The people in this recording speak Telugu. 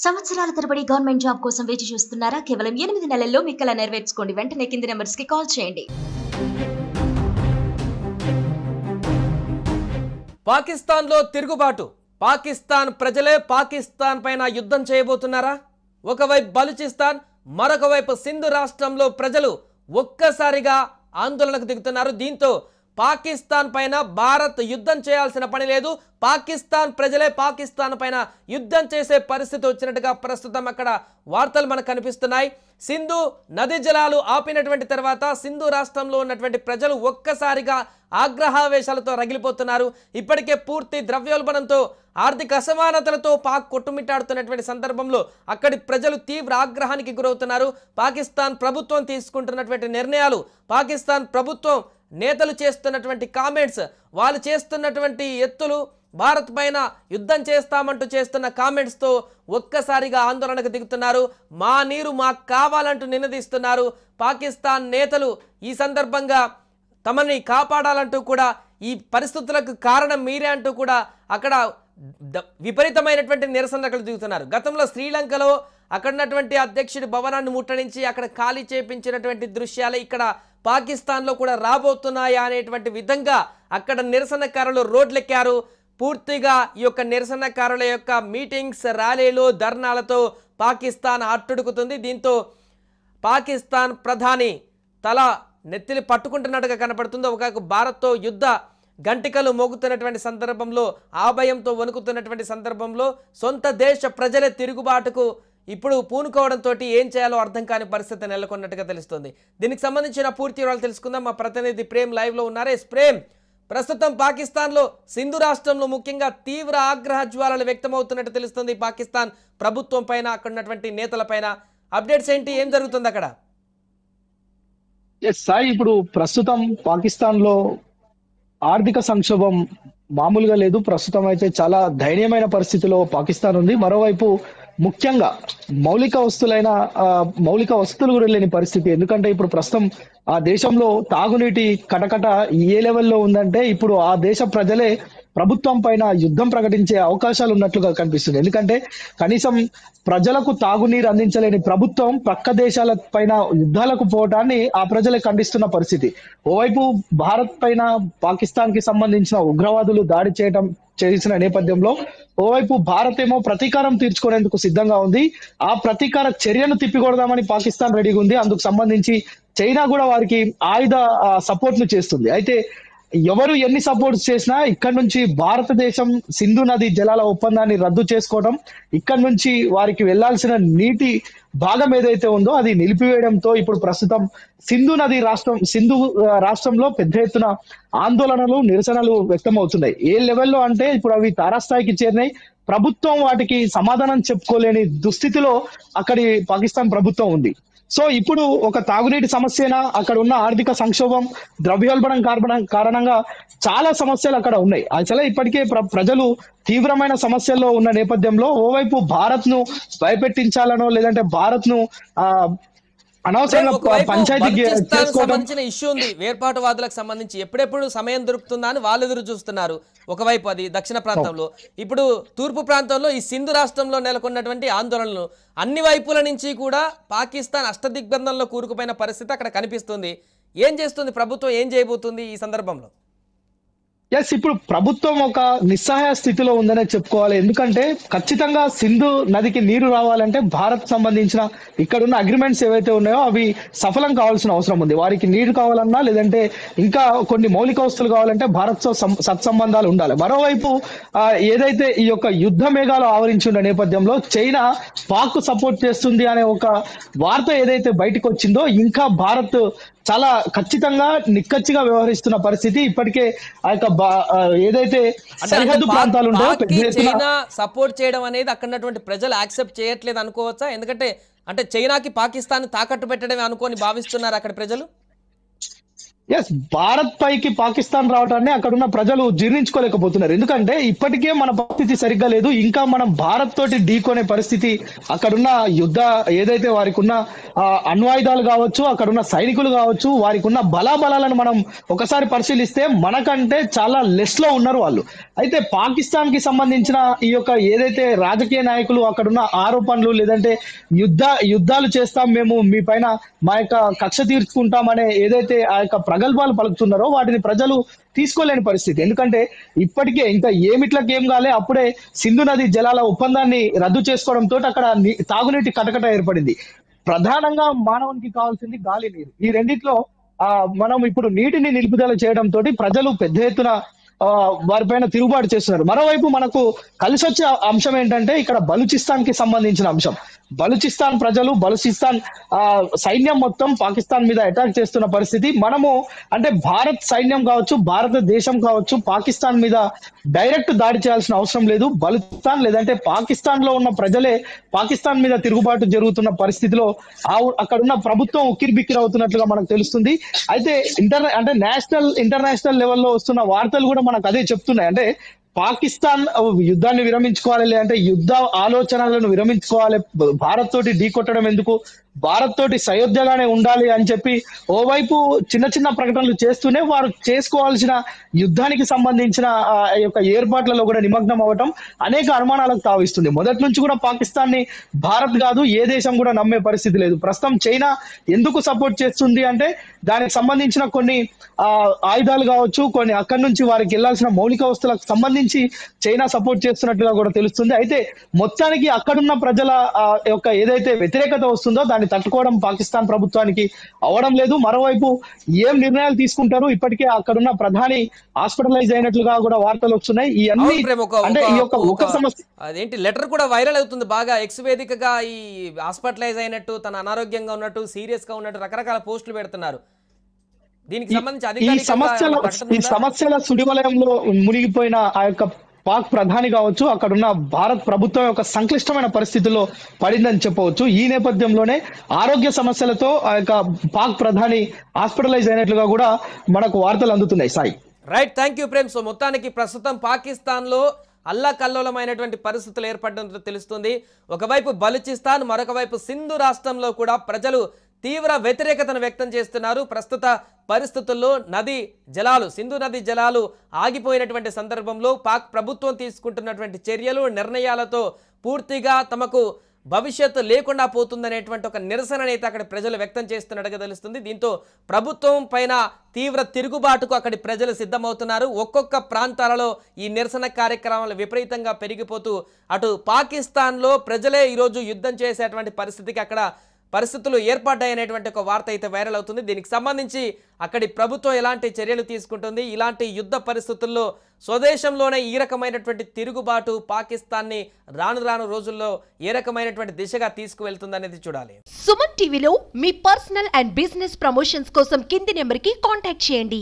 సంవత్సరాల తరబడి గవర్నమెంట్ జాబ్ కోసం వేచి చూస్తున్నారా? కేవలం 8 నెలల్లో మీ కల నెరవేర్చుకోండి. వెంటనే కింది నెంబర్స్‌కి కాల్ చేయండి. పాకిస్తాన్లో తిరుగుబాటు. పాకిస్తాన్ ప్రజలే పాకిస్తాన్ పైన యుద్ధం చేయబోతున్నారా? ఒకవైపు బలూచిస్తాన్, మరొక వైపు సింధు రాష్ట్రంలో ప్రజలు ఒక్కసారిగా ఆందోళనకు దిగుతున్నారు. దీంతో పాకిస్తాన్ పైన భారత్ యుద్ధం చేయాల్సిన పని లేదు, పాకిస్తాన్ ప్రజలే పాకిస్తాన్ పైన యుద్ధం చేసే పరిస్థితి వచ్చినట్టుగా ప్రస్తుతం అక్కడ వార్తలు మనకు కనిపిస్తున్నాయి. సింధు నదీ జలాలు ఆపినటువంటి తర్వాత సింధు రాష్ట్రంలో ఉన్నటువంటి ప్రజలు ఒక్కసారిగా ఆగ్రహావేశాలతో రగిలిపోతున్నారు. ఇప్పటికే పూర్తి ద్రవ్యోల్బణంతో, ఆర్థిక అసమానతలతో పాక్ కొట్టుమిట్టాడుతున్నటువంటి సందర్భంలో అక్కడి ప్రజలు తీవ్ర ఆగ్రహానికి గురవుతున్నారు. పాకిస్తాన్ ప్రభుత్వం తీసుకుంటున్నటువంటి నిర్ణయాలు, పాకిస్తాన్ ప్రభుత్వం నేతలు చేస్తున్నటువంటి కామెంట్స్, వాళ్ళు చేస్తున్నటువంటి ఎత్తులు, భారత్ పైన యుద్ధం చేస్తామంటూ చేస్తున్న కామెంట్స్తో ఒక్కసారిగా ఆందోళనకు దిగుతున్నారు. మా నీరు మాకు కావాలంటూ నినదిస్తున్నారు. పాకిస్తాన్ నేతలు ఈ సందర్భంగా తమని కాపాడాలంటూ కూడా, ఈ పరిస్థితులకు కారణం మీరే అంటూ కూడా అక్కడ విపరీతమైన నిరసనలు దిగుతున్నారు. గతంలో శ్రీలంకలో అక్కడున్నటువంటి అధ్యక్షుడి భవనాన్ని ముట్టడించి అక్కడ ఖాళీ చేపించినటువంటి దృశ్యాలు ఇక్కడ పాకిస్తాన్లో కూడా రాబోతున్నాయా అనేటువంటి విధంగా అక్కడ నిరసనకారులు రోడ్లెక్కారు. పూర్తిగా ఈ యొక్క నిరసనకారుల యొక్క మీటింగ్స్, ర్యాలీలు, ధర్నాలతో పాకిస్తాన్ అట్టుడుకుతుంది. దీంతో పాకిస్తాన్ ప్రధాని తల నెత్తిలి పట్టుకుంటున్నట్టుగా కనపడుతుంది. ఒక భారత్తో యుద్ధ గంటికలు మోగుతున్నటువంటి సందర్భంలో, ఆభయంతో వణుకుతున్నటువంటి సందర్భంలో సొంత దేశ ప్రజలే తిరుగుబాటుకు ఇప్పుడు పూనుకోవడంతో ఏం చేయాలో అర్థం కాని పరిస్థితి నెలకొన్నట్టుగా తెలుస్తుంది. దీనికి సంబంధించిన పూర్తి వివరాలు తెలుసుకుందాం. మా ప్రతినిధి ప్రేమ్ లైవ్లో ఉన్నారు. ప్రేమ్, ప్రస్తుతం పాకిస్తాన్లో సింధు రాష్ట్రంలో ముఖ్యంగా తీవ్ర ఆగ్రహ జ్వాలలు వ్యక్తమవుతున్నట్టు తెలుస్తుంది పాకిస్తాన్ ప్రభుత్వం పైన, అక్కడ ఉన్నటువంటి నేతల పైన. అప్డేట్స్ ఏంటి, ఏం జరుగుతుంది అక్కడ? సాయి, ఇప్పుడు ప్రస్తుతం పాకిస్తాన్ లో ఆర్థిక సంక్షోభం మామూలుగా లేదు. ప్రస్తుతం అయితే చాలా దయనీయమైన పరిస్థితిలో పాకిస్తాన్ ఉంది. మరోవైపు ముఖ్యంగా మౌలిక వస్తువులు కూడా లేని పరిస్థితి. ఎందుకంటే ఇప్పుడు ప్రస్తుతం ఆ దేశంలో తాగునీటి కటకట ఏ లెవెల్లో ఉందంటే ఇప్పుడు ఆ దేశ ప్రజలే ప్రభుత్వం పైన యుద్ధం ప్రకటించే అవకాశాలు ఉన్నట్లుగా కనిపిస్తుంది. ఎందుకంటే కనీసం ప్రజలకు తాగునీరు అందించలేని ప్రభుత్వం పక్క దేశాల పైన యుద్ధాలకు పోవటాన్ని ఆ ప్రజలే ఖండిస్తున్న పరిస్థితి. ఓవైపు భారత్ పైన పాకిస్తాన్ కి సంబంధించిన ఉగ్రవాదులు దాడి చేసిన నేపథ్యంలో ఓవైపు భారత్ ఏమో ప్రతీకారం తీర్చుకునేందుకు సిద్ధంగా ఉంది. ఆ ప్రతీకార చర్యను తిప్పికొడదామని పాకిస్తాన్ రెడీగా ఉంది. అందుకు సంబంధించి చైనా కూడా వారికి ఆయుధ సపోర్ట్లు చేస్తుంది. అయితే ఎవరు ఎన్ని సపోర్ట్స్ చేసినా ఇక్కడ నుంచి భారతదేశం సింధు నది జలాల ఒప్పందాన్ని రద్దు చేసుకోవడం, ఇక్కడ నుంచి వారికి వెళ్లాల్సిన నీటి భాగం ఏదైతే ఉందో అది నిలిపివేయడంతో ఇప్పుడు ప్రస్తుతం సింధు రాష్ట్రంలో పెద్ద ఎత్తున ఆందోళనలు, నిరసనలు వ్యక్తమవుతున్నాయి. ఏ లెవెల్లో అంటే ఇప్పుడు అవి తారాస్థాయికి చేరినాయి. ప్రభుత్వం వాటికి సమాధానం చెప్పుకోలేని దుస్థితిలో అక్కడి పాకిస్తాన్ ప్రభుత్వం ఉంది. సో ఇప్పుడు ఒక తాగునీటి సమస్యన, అక్కడ ఉన్న ఆర్థిక సంక్షోభం, ద్రవ్యోల్బణం కారణంగా చాలా సమస్యలు అక్కడ ఉన్నాయి. అసలే ఇప్పటికే ప్రజలు తీవ్రమైన సమస్యల్లో ఉన్న నేపథ్యంలో ఓవైపు భారత్ ను భయపెట్టించాలనో లేదంటే భారత్ ను అనవసరంగా పంచాయతీ సంబంధించిన ఇష్యూ ఉంది. వేర్పాటువాదులకు సంబంధించి ఎప్పుడెప్పుడు సమయం దొరుకుతుందా అని వాళ్ళు ఎదురు చూస్తున్నారు. ఒకవైపు అది దక్షిణ ప్రాంతంలో, ఇప్పుడు తూర్పు ప్రాంతంలో ఈ సింధు రాష్ట్రంలో నెలకొన్నటువంటి ఆందోళనలు అన్ని వైపుల నుంచి కూడా పాకిస్తాన్ అష్టదిగ్బంధంలో కూరుకుపోయిన పరిస్థితి అక్కడ కనిపిస్తుంది. ఏం చేస్తుంది ప్రభుత్వం, ఏం చేయబోతుంది ఈ సందర్భంలో? ఇప్పుడు ప్రభుత్వం ఒక నిస్సహాయ స్థితిలో ఉందనే చెప్పుకోవాలి. ఎందుకంటే ఖచ్చితంగా సింధు నదికి నీరు రావాలంటే భారత్ సంబంధించిన ఇక్కడున్న అగ్రిమెంట్స్ ఏవైతే ఉన్నాయో అవి సఫలం కావాల్సిన అవసరం ఉంది. వారికి నీరు కావాలన్నా లేదంటే ఇంకా కొన్ని మౌలిక వస్తువులు కావాలంటే భారత్ తో సత్సంబంధాలు ఉండాలి. మరోవైపు ఏదైతే ఈ యొక్క యుద్ధ మేఘాలు ఆవరించి ఉన్న నేపథ్యంలో చైనా పాక్ సపోర్ట్ చేస్తుంది అనే ఒక వార్త ఏదైతే బయటకు వచ్చిందో ఇంకా భారత్ చాలా ఖచ్చితంగా నిక్కచ్చిగా వ్యవహరిస్తున్న పరిస్థితి. ఇప్పటికే ఆ యొక్క ఏదైతే సరిహద్దు ప్రాంతాలు ఉంటాయో చైనా సపోర్ట్ చేయడం అనేది అక్కడ ప్రజలు యాక్సెప్ట్ చేయట్లేదు అనుకోవచ్చా? ఎందుకంటే చైనాకి పాకిస్తాన్ తాకట్టు పెట్టడమే అనుకోని భావిస్తున్నారు అక్కడ ప్రజలు. ఎస్, భారత్ పైకి పాకిస్తాన్ రావడాన్ని అక్కడ ఉన్న ప్రజలు జీర్ణించుకోలేకపోతున్నారు. ఎందుకంటే ఇప్పటికే మన పరిస్థితి సరిగ్గా లేదు, ఇంకా మనం భారత్ తోటి ఢీకొనే పరిస్థితి. అక్కడున్న యుద్ధ ఏదైతే వారికి ఉన్న అణ్వాయుధాలు కావచ్చు, అక్కడున్న సైనికులు కావచ్చు, వారికి ఉన్న బలాబలాలను మనం ఒకసారి పరిశీలిస్తే మనకంటే చాలా లెస్ లో ఉన్నారు వాళ్ళు. అయితే పాకిస్తాన్ కి సంబంధించిన ఈ యొక్క ఏదైతే రాజకీయ నాయకులు అక్కడున్న ఆరోపణలు, లేదంటే యుద్ధాలు చేస్తాం మేము మీ పైన, మా యొక్క కక్ష తీర్చుకుంటామనే ఏదైతే ఆ యొక్క ప్రగల్భాలు పలుకుతున్నారో వాటిని ప్రజలు తీసుకోలేని పరిస్థితి. ఎందుకంటే ఇప్పటికే ఇంకా ఏమిట్లకేం కాలే, అప్పుడే సింధు నది జలాల ఒప్పందాన్ని రద్దు చేసుకోవడంతో అక్కడ తాగునీటి కటకట ఏర్పడింది. ప్రధానంగా మానవునికి కావాల్సింది గాలి, నీరు. ఈ రెండిట్లో మనం ఇప్పుడు నీటిని నిలుపుదల చేయడంతో ప్రజలు పెద్ద ఎత్తున వారిపైన తిరుగుబాటు చేస్తున్నారు. మరోవైపు మనకు కలిసి వచ్చే అంశం ఏంటంటే ఇక్కడ బలూచిస్తాన్ కి సంబంధించిన అంశం. బలూచిస్తాన్ ప్రజలు, బలూచిస్తాన్ సైన్యం మొత్తం పాకిస్తాన్ మీద అటాక్ చేస్తున్న పరిస్థితి. మనము అంటే భారత్ సైన్యం కావచ్చు, భారతదేశం కావచ్చు, పాకిస్తాన్ మీద డైరెక్ట్ దాడి చేయాల్సిన అవసరం లేదు. బలూచిస్తాన్ లేదంటే పాకిస్తాన్ లో ఉన్న ప్రజలే పాకిస్తాన్ మీద తిరుగుబాటు జరుగుతున్న పరిస్థితిలో అక్కడున్న ప్రభుత్వం ఉక్కిరిబిక్కిరి అవుతున్నట్లుగా మనకు తెలుస్తుంది. అయితే ఇంటర్నేషనల్ లెవెల్లో వస్తున్న వార్తలు కూడా మనకు అదే చెప్తున్నాయి. అంటే పాకిస్తాన్ యుద్ధాన్ని విరమించుకోవాలి, లేదంటే యుద్ధ ఆలోచనలను విరమించుకోవాలి, భారత్ తోటి ఢీకొట్టడం ఎందుకు, భారత్ తోటి సయోధ్యగానే ఉండాలి అని చెప్పి ఓవైపు చిన్న చిన్న ప్రకటనలు చేస్తూనే వారు చేసుకోవాల్సిన యుద్ధానికి సంబంధించిన యొక్క ఏర్పాట్లలో కూడా నిమగ్నం అవ్వటం అనేక అనుమానాలకు తావిస్తుంది. మొదటి నుంచి కూడా పాకిస్తాన్ ని భారత్ కాదు ఏ దేశం కూడా నమ్మే పరిస్థితి లేదు. ప్రస్తుతం చైనా ఎందుకు సపోర్ట్ చేస్తుంది అంటే దానికి సంబంధించిన కొన్ని ఆయుధాలు కావచ్చు, కొన్ని అక్కడి నుంచి వారికి వెళ్లాల్సిన మౌలిక వస్తువులకు సంబంధించి చైనా సపోర్ట్ చేస్తున్నట్లుగా కూడా తెలుస్తుంది. అయితే మొత్తానికి అక్కడున్న ప్రజల యొక్క ఏదైతే వ్యతిరేకత వస్తుందో దాన్ని తట్టుకోవడం పాకిస్తాన్ ప్రభుత్వానికి అవడం లేదు. మరోవైపు ఏం నిర్ణయాలు తీసుకుంటారు, ఇప్పటికే అక్కడున్న ప్రధాని హాస్పిటలైజ్ అయినట్లుగా కూడా వార్తలు వస్తున్నాయి. ఇవన్నీ అంటే ఈ యొక్క ఒక సమస్య అదేంటి లెటర్ కూడా వైరల్ అవుతుంది బాగా, ఎక్స్ వేదికగా ఈ హాస్పిటలైజ్ అయినట్టు, తన అనారోగ్యంగా ఉన్నట్టు, సీరియస్ గా ఉన్నట్టు రకరకాల పోస్టులు పెడుతున్నారు. దీనికి సంబంధించి ఈ సమస్యల సుడివలయంలో మునిగిపోయిన ఆ యొక్క పాక్ ప్రధాని కావచ్చు, అక్కడున్న భారత్ ప్రభుత్వం యొక్క సంక్లిష్టమైన పరిస్థితుల్లో పడిందని చెప్పవచ్చు. ఈ నేపథ్యంలోనే ఆరోగ్య సమస్యలతో ఆ యొక్క పాక్ ప్రధాని హాస్పిటలైజ్ అయినట్లుగా కూడా మనకు వార్తలు అందుతున్నాయి. Sai right, thank you Prem. So మొత్తానికి ప్రస్తుతం పాకిస్తాన్ లో అల్లకల్లోలమైనటువంటి పరిస్థితులు ఏర్పడడంతో తెలుస్తుంది. ఒకవైపు బలూచిస్తాన్, మరొక వైపు సింధు రాష్ట్రంలో కూడా ప్రజలు తీవ్ర వ్యతిరేకతను వ్యక్తం చేస్తున్నారు. ప్రస్తుత పరిస్థితుల్లో సింధు నది జలాలు ఆగిపోయినటువంటి సందర్భంలో పాక్ ప్రభుత్వం తీసుకుంటున్నటువంటి చర్యలు, నిర్ణయాలతో పూర్తిగా తమకు భవిష్యత్తు లేకుండా పోతుందనేటువంటి ఒక నిరసన అయితే అక్కడ ప్రజలు వ్యక్తం చేస్తున్నట్టుగా తెలుస్తుంది. దీంతో ప్రభుత్వం పైన తీవ్ర తిరుగుబాటుకు అక్కడి ప్రజలు సిద్ధమవుతున్నారు. ఒక్కొక్క ప్రాంతాలలో ఈ నిరసన కార్యక్రమాలు విపరీతంగా పెరిగిపోతూ అటు పాకిస్తాన్లో ప్రజలే ఈరోజు యుద్ధం చేసేటువంటి పరిస్థితికి అక్కడ పరిస్థితులు ఏర్పడ్డాయనేటువంటి ఒక వార్త అయితే వైరల్ అవుతుంది. దీనికి సంబంధించి అక్కడి ప్రభుత్వం ఎలాంటి చర్యలు తీసుకుంటుంది, ఇలాంటి యుద్ధ పరిస్థితుల్లో స్వదేశంలోనే ఈ రకమైనటువంటి తిరుగుబాటు పాకిస్తాన్ని రాను రోజుల్లో ఏ రకమైనటువంటి దిశగా తీసుకువెళ్తుందనేది చూడాలి. సుమన్ టీవీలో మీ పర్సనల్ అండ్ బిజినెస్ ప్రమోషన్స్ కోసం కింది నెంబర్కి కాంటాక్ట్ చేయండి.